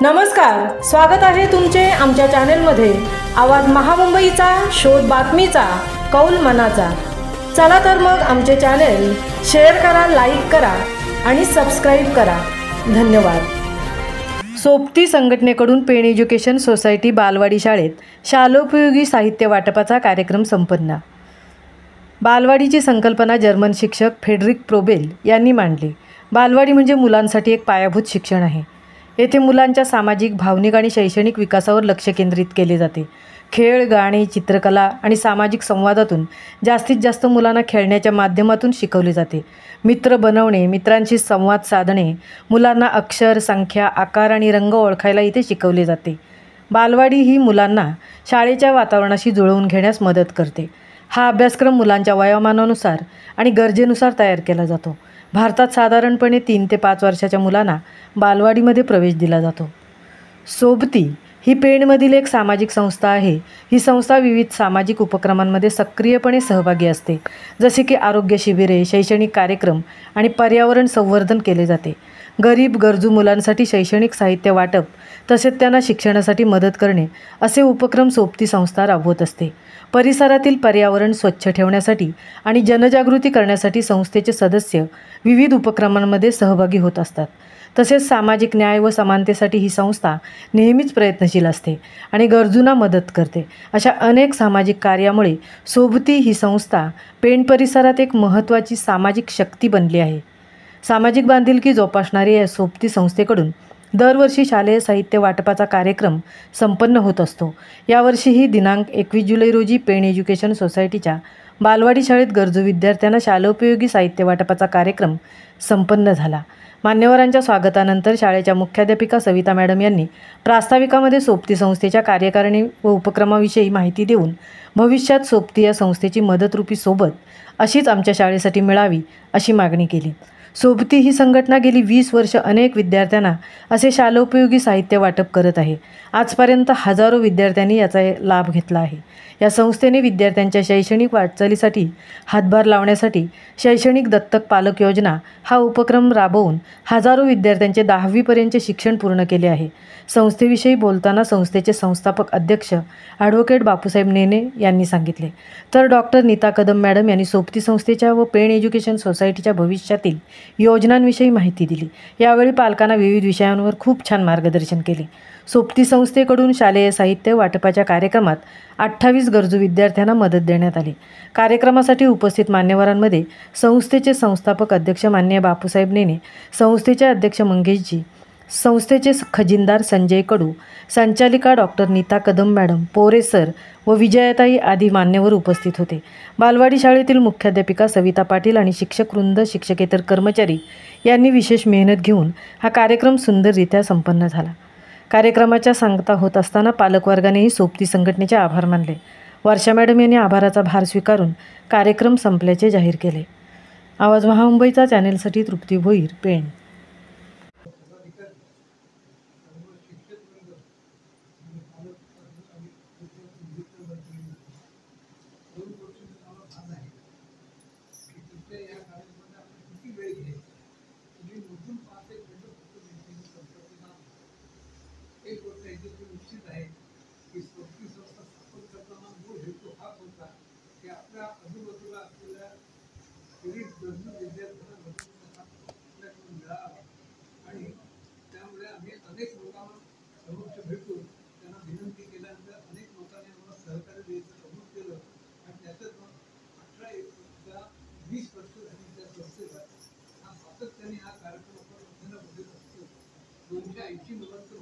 नमस्कार, स्वागत आहे तुमचे आमच्या चॅनेलमध्ये। आवाज महामुंबईचा, शोध बातमीचा, कौल मनाचा। चला तर मग आमचे चॅनेल शेअर करा, लाईक करा आणि सबस्क्राईब करा। धन्यवाद। सोबती संघटनेकडून पेण एज्युकेशन सोसायटी बालवाडी शाळेत शालोपयोगी साहित्य वाटपाचा कार्यक्रम संपन्न। बालवाडीची संकल्पना जर्मन शिक्षक फ्रेडरिक प्रोबेल यांनी मांडली। बालवाडी म्हणजे मुलांसाठी एक पायाभूत शिक्षण आहे। येथे मुलांच्या सामाजिक, भावनिक आणि शैक्षणिक विकासावर लक्ष केंद्रित केले जाते। खेळ, गाणे, चित्रकला आणि सामाजिक संवादातून जास्तीत जास्त मुलांना खेळण्याच्या माध्यमातून शिकवले जाते। मित्र बनवणे, मित्रांशी संवाद साधणे, मुलांना अक्षर, संख्या, आकार आणि रंग ओळखायला इथे शिकवले जाते। बालवाडी ही मुलांना शाळेच्या वातावरणाशी जुळवून घेण्यास मदत करते। हा अभ्यासक्रम मुलांच्या वयोमानानुसार आणि गरजेनुसार तयार केला जातो। भारतात साधारणपणे 3 ते 5 वर्षाच्या मुलांना बालवाडीमध्ये प्रवेश दिला जातो। सोबती ही पेणमधील एक सामाजिक संस्था आहे। ही संस्था विविध सामाजिक उपक्रमांमध्ये सक्रियपणे सहभागी असते, जसे की आरोग्य शिबिरे, शैक्षणिक कार्यक्रम आणि पर्यावरण संवर्धन केले जाते। गरीब गरजू मुलांसाठी शैक्षणिक साहित्य वाटप तसेच त्यांना शिक्षणासाठी मदत करणे असे उपक्रम सोबती संस्था राबवत असते। परिसरातील पर्यावरण स्वच्छ ठेवण्यासाठी आणि जनजागृती करण्यासाठी संस्थेचे सदस्य विविध उपक्रमांमध्ये सहभागी होत असतात। तसेच सामाजिक न्याय व समानतेसाठी ही संस्था नेहमीच प्रयत्नशील असते आणि गरजूंना मदत करते। अशा अनेक सामाजिक कार्यामुळे सोबती ही संस्था पेण परिसरात एक महत्त्वाची सामाजिक शक्ती बनली आहे। सामाजिक बांधिलकी जोपासणारी या सोबती संस्थेकडून दरवर्षी शालेय साहित्य वाटपाचा कार्यक्रम संपन्न होत असतो। यावर्षीही दिनांक 21 जुलै रोजी पेण एज्युकेशन सोसायटीच्या बालवाडी शाळेत गरजू विद्यार्थ्यांना शालोपयोगी साहित्य वाटपाचा कार्यक्रम संपन्न झाला। मान्यवरांच्या स्वागतानंतर शाळेच्या मुख्याध्यापिका सविता मॅडम यांनी प्रास्ताविकामध्ये सोबती संस्थेच्या कार्यकारिणी व उपक्रमाविषयी माहिती देऊन भविष्यात सोबती या संस्थेची मदतरूपी सोबत अशीच आमच्या शाळेसाठी मिळावी अशी मागणी केली। सोबती ही संघटना गेली 20 वर्ष अनेक विद्यार्थ्यांना असे शालोपयोगी साहित्य वाटप करत आहे। आजपर्यंत हजारो विद्यार्थ्यांनी याचा लाभ घेतला आहे। या संस्थेने विद्यार्थ्यांच्या शैक्षणिक वाटचालीसाठी हातभार लावण्यासाठी शैक्षणिक दत्तक पालक योजना हा उपक्रम राबवून हजारो विद्यार्थ्यांचे 10वी पर्यंतचे शिक्षण पूर्ण केले आहे। संस्थेविषयी बोलताना संस्थेचे संस्थापक अध्यक्ष ॲडव्होकेट बापूसाहेब नेने यांनी सांगितले, तर डॉक्टर नीता कदम मॅडम यांनी सोबती संस्थेच्या व पेण एज्युकेशन सोसायटीच्या भविष्यातील योजनांविषयी माहिती दिली। यावेळी पालकांना विविध विषयांवर खूप छान मार्गदर्शन केले। सोबती संस्थेकडून शालेय साहित्य वाटपाच्या कार्यक्रमात 28 गरजू विद्यार्थ्यांना मदत देण्यात आली। कार्यक्रमासाठी उपस्थित मान्यवरांमध्ये संस्थेचे संस्थापक अध्यक्ष माननीय बापूसाहेब नेने, संस्थेचे अध्यक्ष मंगेशजी, संस्थेचे खजिनदार संजय कडू, संचालिका डॉक्टर नीता कदम मॅडम, पोरे सर व विजयाताई आदी मान्यवर उपस्थित होते। बालवाडी शाळेतील मुख्याध्यापिका सविता पाटील आणि शिक्षक वृंद, शिक्षकेतर कर्मचारी यांनी विशेष मेहनत घेऊन हा कार्यक्रम सुंदररित्या संपन्न झाला। कार्यक्रमाच्या सांगता होत असताना पालकवर्गानेही सोबती संघटनेचे आभार मानले। वर्षा मॅडम यांनी आभाराचा भार स्वीकारून कार्यक्रम संपल्याचे जाहीर केले। आवाज महामुंबईचा चॅनेलसाठी तृप्ती भोईर, पेण। एक गोष्ट याच्यातून निश्चित आहे की सोबती संस्था स्थापन करताना मूळ हेतू हाच होता की आपल्या आजूबाजूला असलेल्या गरीब गरजू विद्यार्थ्यांना आपल्याकडून मिळावा आणि त्यामुळे आम्ही अनेक लोकांना समक्ष भेटून त्यांना विनंती केल्यानंतर अनेक लोकांनी आम्हाला सहकार्य द्यायचं कबूल केलं आणि त्यातच मग 20 वर्ष झाली त्या संस्थेला हा सातत्याने हा कार्यक्रम आपण असतो। 280 मुलांचं